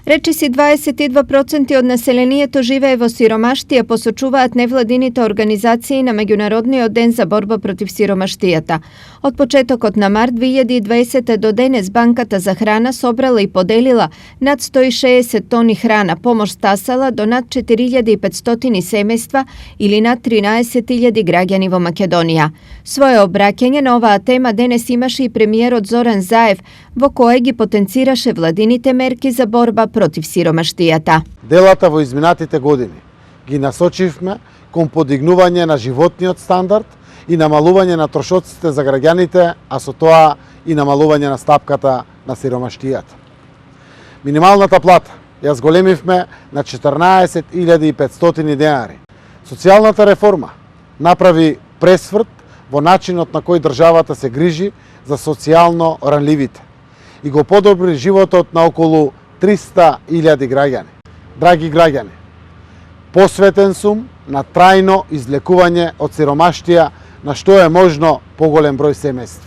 Речиси 22% од населението живее во сиромаштија, посочуваат невладините организации на Меѓународниот ден за борба против сиромаштијата. Од почетокот на март 2020 до денес Банката за храна собрала и поделила над 160 тони храна, помош стасала до над 4500 семејства или над 13.000 граѓани во Македонија. Своје обраќање на оваа тема денес имаше и премиерот Зоран Заев, во кое ги потенцираше владините мерки за борба против сиромаштијата. Делата во изминатите години ги насочивме кон подигнување на животниот стандард и намалување на трошоците за граѓаните, а со тоа и намалување на стапката на сиромаштијата. Минималната плата ја зголемивме на 14.500 денари. Социјалната реформа направи пресврт во начинот на кој државата се грижи за социјално ранливите и го подобри животот на околу 300.000 граѓани. Драги граѓани, посветен сум на трајно излекување од сиромаштија, на што е можно поголем број семејства.